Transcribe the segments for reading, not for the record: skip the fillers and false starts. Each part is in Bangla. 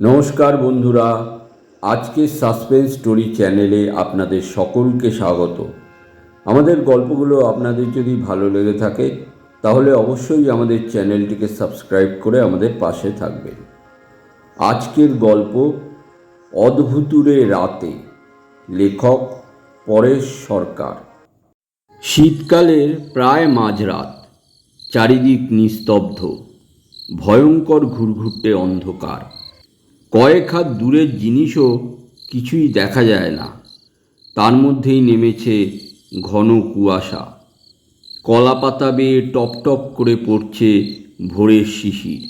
নমস্কার বন্ধুরা, আজকের সাসপেন্স স্টোরি চ্যানেলে আপনাদের সকলকে স্বাগত। আমাদের গল্পগুলো আপনাদের যদি ভালো লেগে থাকে তাহলে অবশ্যই আমাদের চ্যানেলটিকে সাবস্ক্রাইব করে আমাদের পাশে থাকবেন। আজকের গল্প অদ্ভুতুরে রাতে, লেখক পরেশ সরকার। শীতকালের প্রায় মাঝরাত, চারিদিক নিস্তব্ধ, ভয়ঙ্কর ঘুরঘুরটে অন্ধকার। কয়েক হাত দূরের জিনিসও কিছুই দেখা যায় না। তার মধ্যেই নেমেছে ঘন কুয়াশা। কলাপাতা বেয়ে টপ টপ করে পড়ছে ভোরের শিশির।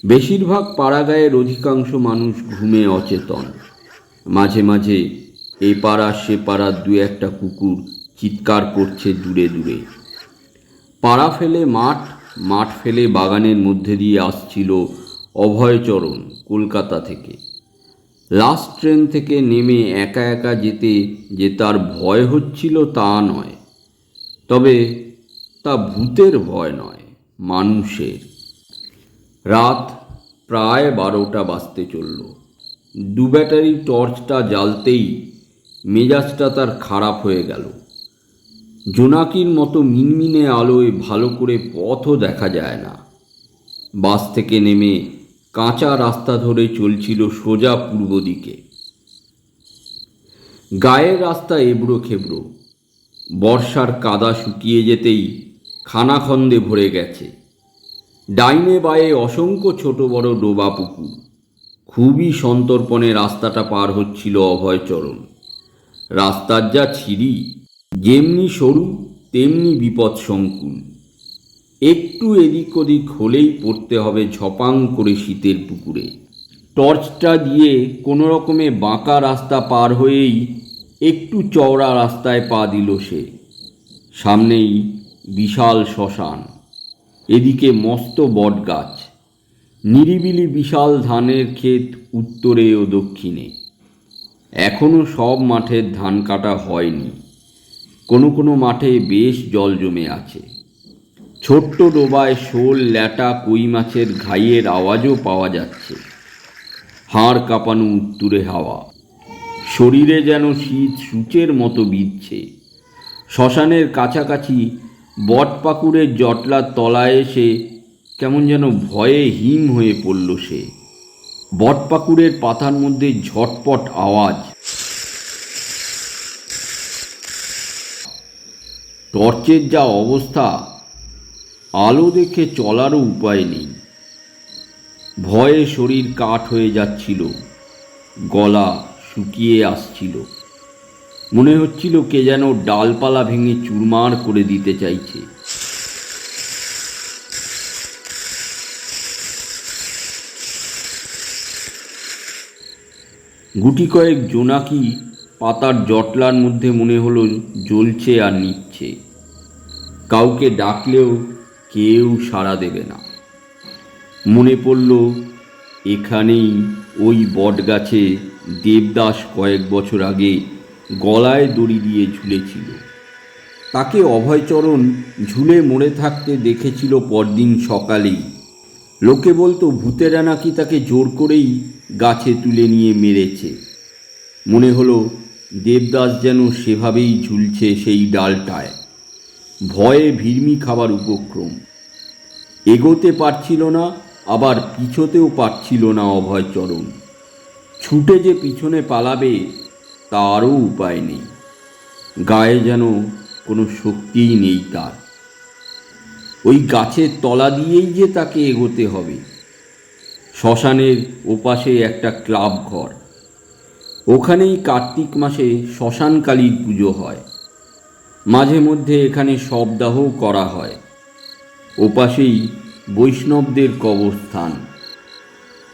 বেশিরভাগ পাড়াগাঁয়ের অধিকাংশ মানুষ ঘুমে অচেতন। মাঝে মাঝে এ পাড়া সে পাড়ার দু একটা কুকুর চিৎকার করছে দূরে দূরে। পাড়া ফেলে মাঠ, মাঠ ফেলে বাগানের মধ্যে দিয়ে আসছিল অভয়চরণ কলকাতা থেকে। লাস্ট ট্রেন থেকে নেমে একা একা যেতে যে তার ভয় হচ্ছিল তা নয়, তবে তা ভূতের ভয় নয়, মানুষের। রাত প্রায় 12টা বাজতে চলল। দু ব্যাটারি টর্চটা জ্বালতেই মেজাজটা তার খারাপ হয়ে গেল। জোনাকির মতো মিনমিনে আলোয় ভালো করে পথও দেখা যায় না। বাস থেকে নেমে কাঁচা রাস্তা ধরে চলছিল সোজা পূর্ব দিকে। গায়ের রাস্তা এবড়ো খেবড়ো। বর্ষার কাদা শুকিয়ে যেতেই খানাখন্দে ভরে গেছে। ডাইনে বায়ে অসংখ্য ছোট বড় ডোবা পুকুর। খুবই সন্তর্পণে রাস্তাটা পার হচ্ছিল অভয়চরণ। রাস্তার যা ছিরি, যেমনি সরু তেমনি বিপদসংকুল। একটু এদিক ওদিক হলেই পড়তে হবে ঝপাং করে শীতের পুকুরে। টর্চটা দিয়ে কোনো রকমে বাঁকা রাস্তা পার হয়েই একটু চওড়া রাস্তায় পা দিল সে। সামনেই বিশাল শ্মশান, এদিকে মস্ত বটগাছ, নিরিবিলি বিশাল ধানের ক্ষেত উত্তরে ও দক্ষিণে। এখনও সব মাঠের ধান কাটা হয়নি। কোনো কোনো মাঠে বেশ জল জমে আছে। ছোট্ট ডোবায় শোল, ল্যাটা, কই মাছের ঘাইয়ের আওয়াজও পাওয়া যাচ্ছে। হাড় কাঁপানো উত্তুরে হাওয়া, শরীরে যেন শীত সূচের মতো বিঁধছে। শ্মশানের কাছাকাছি বটপাকুড়ের জটলার তলায় এসে কেমন যেন ভয়ে হিম হয়ে পড়ল সে। বটপাকুড়ের পাতার মধ্যে ঝটপট আওয়াজ। টর্চের যা অবস্থা, আলো দেখে চলারও উপায় নেই। ভয়ে শরীর কাঠ হয়ে যাচ্ছিল, গলা শুকিয়ে আসছিল। মনে হচ্ছিল কে যেন ডালপালা ভেঙে চুরমার করে দিতে চাইছে। গুটি কয়েক জোনাকি পাতার জটলার মধ্যে মনে হলো জ্বলছে আর নিচ্ছে। কাউকে ডাকলেও কেউ সাড়া দেবে না। মনে পড়ল এখানেই ওই বটগাছে দেবদাস কয়েক বছর আগে গলায় দড়ি দিয়ে ঝুলেছিল। তাকে অভয়চরণ ঝুলে মরে থাকতে দেখেছিল পরদিন সকালেই। লোকে বলতো ভূতেরা নাকি তাকে জোর করেই গাছে তুলে নিয়ে মেরেছে। মনে হলো দেবদাস যেন সেভাবেই ঝুলছে সেই ডালটায়, ভয়ে ভিড়মি খাবার উপক্রম। এগোতে পারছিল না, আবার পিছোতেও পারছিল না অভয়চরণ। ছুটে যে পিছনে পালাবে তারও উপায় নেই। গায়ে যেন কোনো শক্তিই নেই তার। ওই গাছের তলা দিয়েই যে তাকে এগোতে হবে। শ্মশানের ওপাশে একটা ক্লাব ঘর, ওখানেই কার্তিক মাসে শ্মশান কালীর পুজো হয়। মাঝে মধ্যে এখানে শবদাহ করা হয়। ওপাশেই বৈষ্ণবদের কবরস্থান।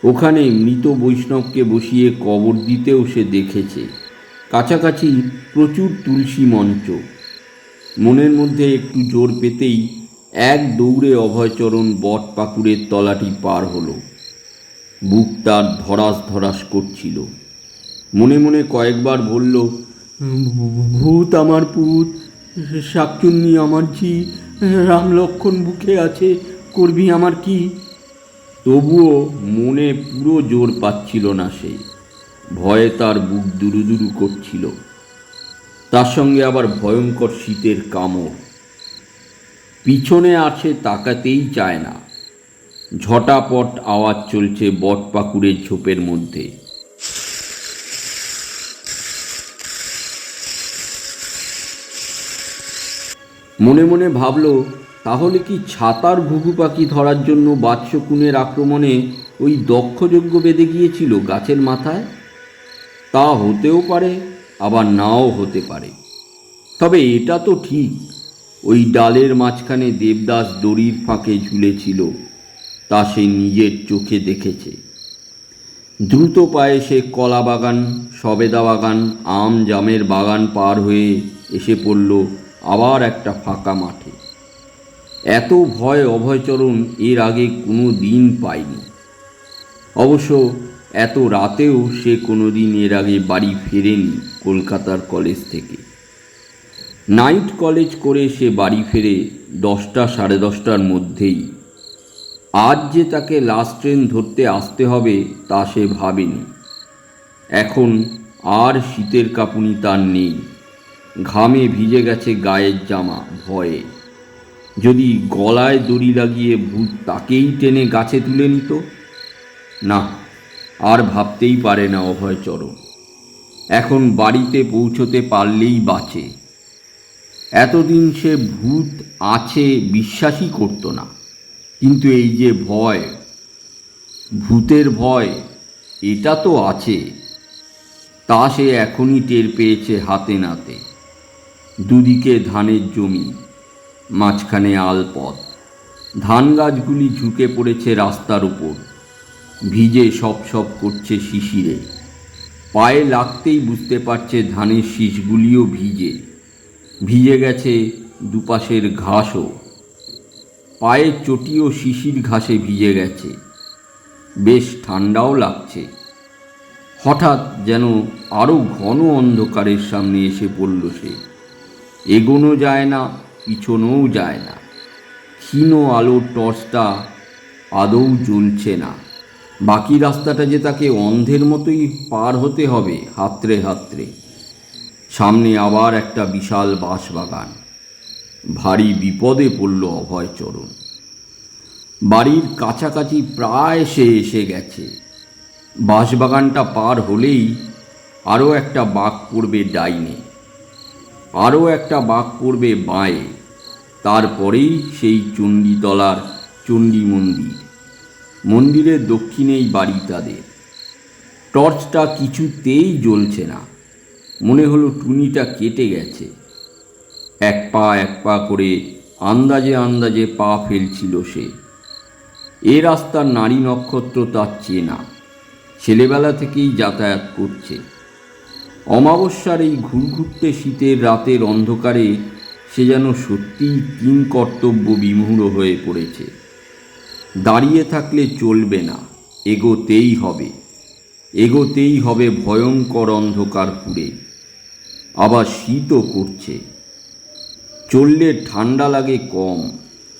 ওখানে মৃত বৈষ্ণবকে বসিয়ে কবর দিতেও সে দেখেছে। কাছাকাছি প্রচুর তুলসী মঞ্চ। মনের মধ্যে একটু জোর পেতেই এক দৌড়ে অভয়চরণ বট পাকুড়ের তলাটি পার হলো। বুক তার ধরাস ধরাস করছিল। মনে মনে কয়েকবার বলল, ভূত আমার পুত, শাকচুন্নি আমার ঝি, রাম লক্ষ্মণ বুকে আছে, করবি আমার কি? তবুও মনে পুরো জোর পাচ্ছিল না সে। ভয়ে তার বুক দুরুদুরু করছিল, তার সঙ্গে আবার ভয়ঙ্কর শীতের কামড়। পিছনে আছে তাকাতেই চায় না। ঝটাপট আওয়াজ চলছে বটপাকুড়ের ঝোপের মধ্যে। মনে মনে ভাবল, তাহলে কি ছাতার ঘুঘু পাখি ধরার জন্য বাদশকুনের আক্রমণে ওই দক্ষযজ্ঞ বেঁধে গিয়েছিল গাছের মাথায়? তা হতেও পারে, আবার নাও হতে পারে। তবে এটা তো ঠিক, ওই ডালের মাঝখানে দেবদাস দড়ির ফাঁকে ঝুলেছিল, তা সে নিজের চোখে দেখেছে। দ্রুত পায়ে সে কলা বাগান, সবেদা বাগান, আম জামের বাগান পার হয়ে এসে পড়ল আবার একটা ফাঁকা মাঠে। এত ভয় অভয়চরণ এর আগে কোনো দিন পায়নি। অবশ্য এত রাতেও সে কোনো দিন এর আগে বাড়ি ফেরেনি কলকাতার কলেজ থেকে। নাইট কলেজ করে সে বাড়ি ফেরে 10টা সাড়ে 10টার মধ্যেই। আজ যে তাকে লাস্ট ট্রেন ধরতে আসতে হবে তা সে ভাবেনি। এখন আর শীতের কাঁপুনি তার নেই। ঘামে ভিজে গেছে গায়ের জামা ভয়ে। যদি গলায় দড়ি লাগিয়ে ভূত তাকেই টেনে গাছে তুলে নিত? না, আর ভাবতেই পারে না অভয়চরণ। এখন বাড়িতে পৌঁছতে পারলেই বাঁচে। এতদিন সে ভূত আছে বিশ্বাসই করত না, কিন্তু এই যে ভয়, ভূতের ভয়, এটা তো আছে, তা সে এখনই টের পেয়েছে হাতে নাতে। দুদিকে ধানের জমি, মাঝখানে আলপথ। ধান গাছগুলি ঝুঁকে পড়েছে রাস্তার উপর, ভিজে সপ সপ করছে শিশিরে। পায়ে লাগতেই বুঝতে পারছে ধানের শীষগুলিও ভিজে ভিজে গেছে, দুপাশের ঘাসও। পায়ের চটিও শিশির ঘাসে ভিজে গেছে। বেশ ঠান্ডাও লাগছে। হঠাৎ যেন আরও ঘন অন্ধকারের সামনে এসে পড়ল সে। এগোনো যায় না, পিছনেও যায় না। ক্ষীণ আলোর টর্চটা আদৌ জ্বলছে না। বাকি রাস্তাটা যে তাকে অন্ধের মতোই পার হতে হবে হাতড়ে হাতড়ে। সামনে আবার একটা বিশাল বাঁশবাগান। ভারী বিপদে পড়ল অভয়চরণ। বাড়ির কাছাকাছি প্রায় সে এসে গেছে। বাঁশবাগানটা পার হলেই আরও একটা বাঁক পড়বে ডাইনে, আরও একটা বাঁক পড়বে বাঁয়ে, তারপরেই সেই চণ্ডীতলার চণ্ডী মন্দির। মন্দিরের দক্ষিণেই বাড়ি তাদের। টর্চটা কিছুতেই জ্বলছে না। মনে হলো টুনিটা কেটে গেছে। এক পা করে আন্দাজে আন্দাজে পা ফেলছিল সে। এ রাস্তার নারী নক্ষত্র তার চেনা, ছেলেবেলা থেকেই যাতায়াত করছে। অমাবস্যার এই ঘুরঘুরতে শীতের রাতের অন্ধকারে সে যেন সত্যিই কিংকর্তব্য বিমূঢ় হয়ে পড়েছে। দাঁড়িয়ে থাকলে চলবে না, এগোতেই হবে, এগোতেই হবে ভয়ঙ্কর অন্ধকার পুড়ে। আবার শীতও করছে। চললে ঠান্ডা লাগে কম,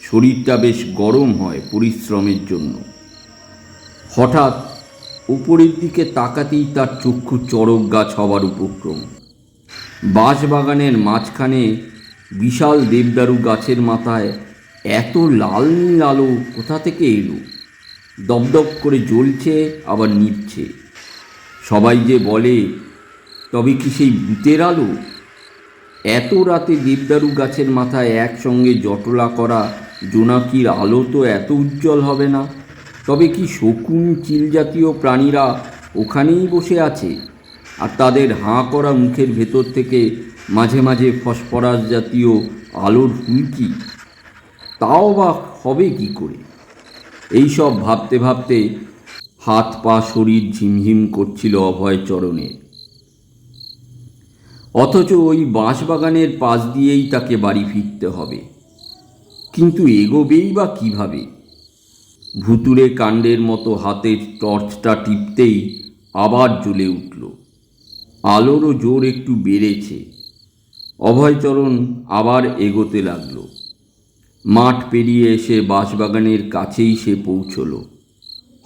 শরীরটা বেশ গরম হয় পরিশ্রমের জন্য। হঠাৎ উপরের দিকে তাকাতেই তার চক্ষু চড়ক গাছ হবার উপক্রম। বাঁশবাগানের মাঝখানে বিশাল দেবদারু গাছের মাথায় এত লাল নীল আলো কোথা থেকে এলো? দপদপ করে জ্বলছে আবার নিভছে। সবাই যে বলে, তবে কি সেই ভূতের আলো? এত রাতে দেবদারু গাছের মাথায় একসঙ্গে জটলা করা জোনাকির আলো তো এত উজ্জ্বল হবে না। তবে কি শকুন চিল জাতীয় প্রাণীরা ওখানেই বসে আছে, আর তাদের হাঁ করা মুখের ভেতর থেকে মাঝে মাঝে ফসফরাস জাতীয় আলোর ফুলকি? তাও বা হবে কি করে? এইসব ভাবতে ভাবতে হাত পা শরীর ঝিমঝিম করছিল অভয়চরণের। অথচ ওই বাঁশবাগানের পাশ দিয়েই তাকে বাড়ি ফিরতে হবে। কিন্তু এগোবেই বা কিভাবে? ভুতুড়ে কাণ্ডের মতো হাতের টর্চটা টিপতেই আবার জ্বলে উঠল। আলোরও জোর একটু বেড়েছে। অভয়চরণ আবার এগোতে লাগল। মাঠ পেরিয়ে এসে বাঁশবাগানের কাছেই সে পৌঁছল।